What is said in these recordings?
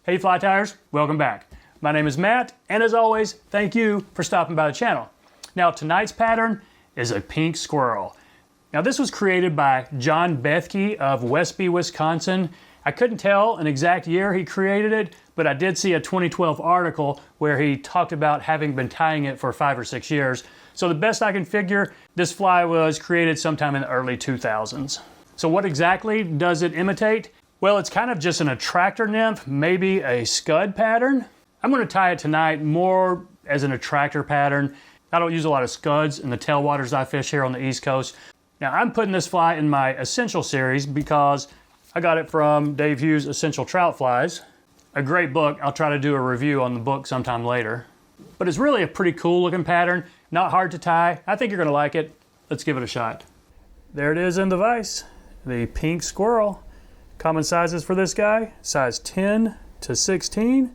Hey Fly Tyers, welcome back. My name is Matt, and as always, thank you for stopping by the channel. Now tonight's pattern is a pink squirrel. Now this was created by John Bethke of Westby, Wisconsin. I couldn't tell an exact year he created it, but I did see a 2012 article where he talked about having been tying it for 5 or 6 years. So the best I can figure, this fly was created sometime in the early 2000s. So what exactly does it imitate? Well, it's kind of just an attractor nymph, maybe a scud pattern. I'm going to tie it tonight more as an attractor pattern. I don't use a lot of scuds in the tailwaters I fish here on the East Coast. Now I'm putting this fly in my Essential series because I got it from Dave Hughes' Essential Trout Flies. A great book. I'll try to do a review on the book sometime later. But it's really a pretty cool looking pattern. Not hard to tie. I think you're going to like it. Let's give it a shot. There it is in the vise. The pink squirrel. Common sizes for this guy, size 10 to 16.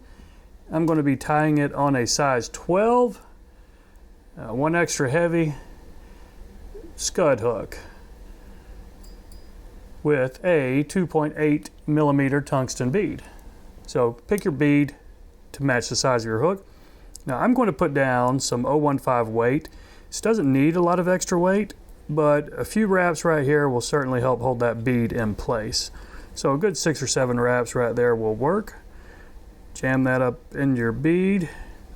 I'm going to be tying it on a size 12, one extra heavy scud hook with a 2.8 millimeter tungsten bead. So pick your bead to match the size of your hook. Now I'm going to put down some 015 weight. This doesn't need a lot of extra weight, but a few wraps right here will certainly help hold that bead in place. So a good 6 or 7 wraps right there will work. Jam that up in your bead,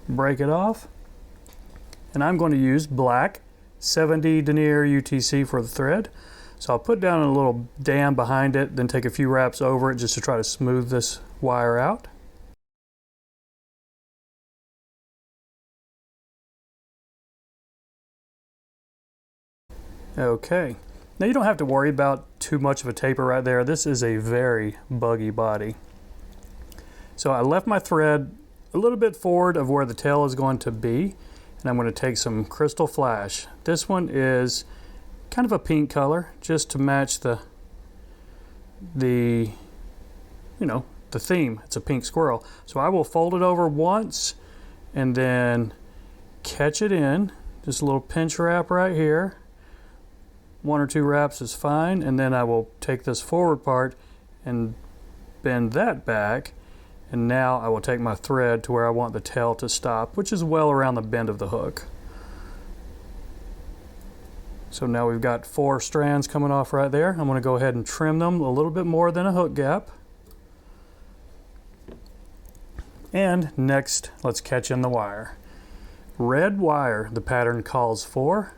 break it off. And I'm going to use black 70 denier UTC for the thread. So I'll put down a little dam behind it, then take a few wraps over it just to try to smooth this wire out. Okay. Now you don't have to worry about too much of a taper right there. This is a very buggy body. So I left my thread a little bit forward of where the tail is going to be, and I'm going to take some Krystal Flash. This one is kind of a pink color, just to match the theme. It's a pink squirrel. So I will fold it over once and then catch it in. Just a little pinch wrap right here. 1 or 2 wraps is fine, and then I will take this forward part and bend that back, and now I will take my thread to where I want the tail to stop, which is well around the bend of the hook. So now we've got 4 strands coming off right there. I'm going to go ahead and trim them a little bit more than a hook gap. And next, let's catch in the wire. Red wire, the pattern calls for.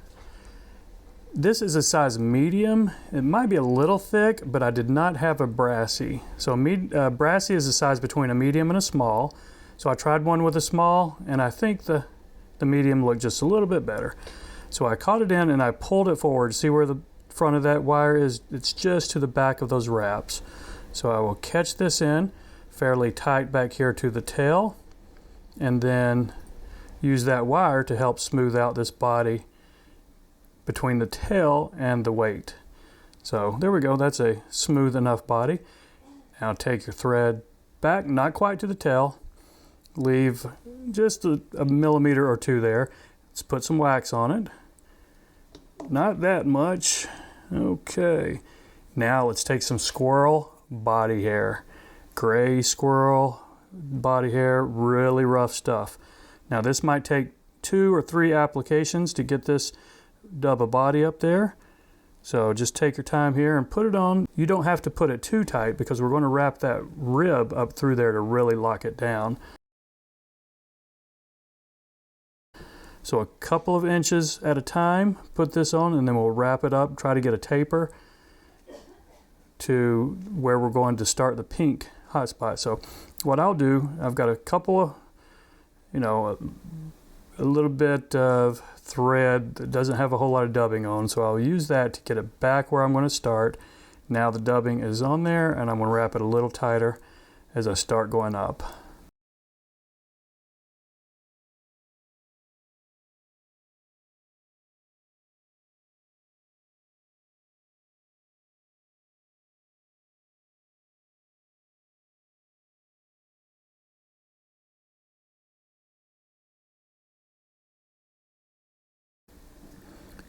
This is a size medium. It might be a little thick, but I did not have a brassy. So brassy is a size between a medium and a small. So I tried one with a small, and I think the medium looked just a little bit better. So I caught it in and I pulled it forward. See where the front of that wire is? It's just to the back of those wraps. So I will catch this in fairly tight back here to the tail, and then use that wire to help smooth out this body between the tail and the weight. So there we go, that's a smooth enough body. Now take your thread back, not quite to the tail, leave just a millimeter or 2 there. Let's put some wax on it. Not that much. Okay, now let's take some squirrel body hair. Gray squirrel body hair, really rough stuff. Now this might take 2 or 3 applications to get this dub a body up there. So just take your time here and put it on. You don't have to put it too tight because we're going to wrap that rib up through there to really lock it down. So a couple of inches at a time, put this on, and then we'll wrap it up, try to get a taper to where we're going to start the pink hot spot. So what I'll do, I've got a couple of, a little bit of thread that doesn't have a whole lot of dubbing on, so I'll use that to get it back where I'm going to start. Now the dubbing is on there, and I'm going to wrap it a little tighter as I start going up.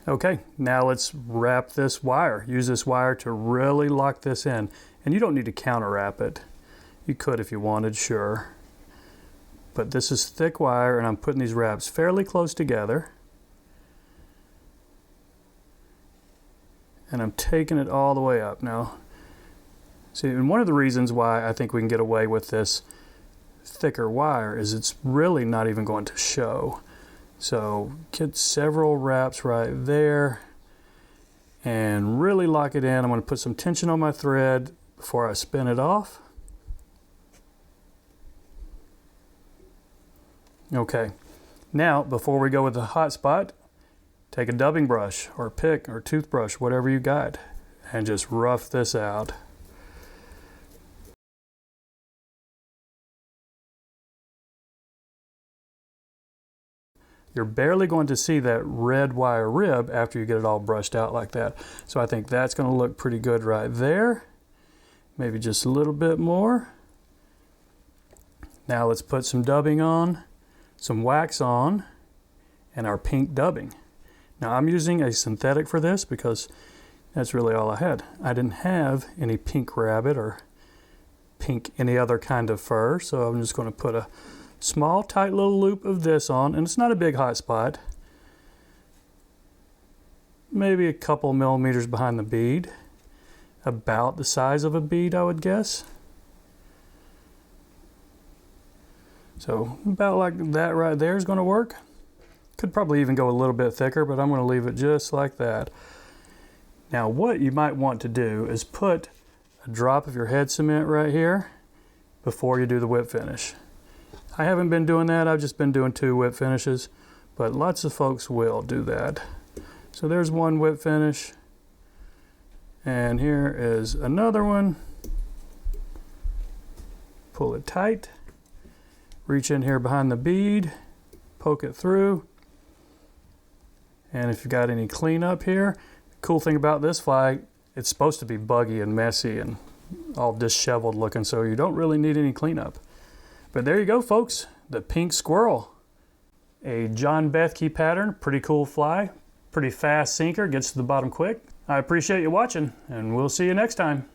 Okay, now let's wrap this wire. Use this wire to really lock this in. And you don't need to counter wrap it. You could if you wanted, sure. But this is thick wire, and I'm putting these wraps fairly close together. And I'm taking it all the way up now. See, and one of the reasons why I think we can get away with this thicker wire is it's really not even going to show. So get several wraps right there and really lock it in. I'm going to put some tension on my thread before I spin it off. Okay, now before we go with the hot spot, take a dubbing brush or pick or toothbrush, whatever you got, and just rough this out. You're barely going to see that red wire rib after you get it all brushed out like that. So I think that's going to look pretty good right there. Maybe just a little bit more. Now let's put some dubbing on, some wax on, and our pink dubbing. Now I'm using a synthetic for this because that's really all I had. I didn't have any pink rabbit or pink any other kind of fur, so I'm just going to put a small tight little loop of this on, and it's not a big hot spot. Maybe a couple millimeters behind the bead. About the size of a bead, I would guess. So about like that right there is going to work. Could probably even go a little bit thicker, but I'm going to leave it just like that. Now what you might want to do is put a drop of your head cement right here before you do the whip finish. I haven't been doing that, I've just been doing 2 whip finishes, but lots of folks will do that. So there's one whip finish, and here is another one. Pull it tight, reach in here behind the bead, poke it through, and if you've got any cleanup here, the cool thing about this fly, it's supposed to be buggy and messy and all disheveled looking, so you don't really need any cleanup. But there you go, folks, the Pink Squirrel. A John Bethke pattern, pretty cool fly, pretty fast sinker, gets to the bottom quick. I appreciate you watching, and we'll see you next time.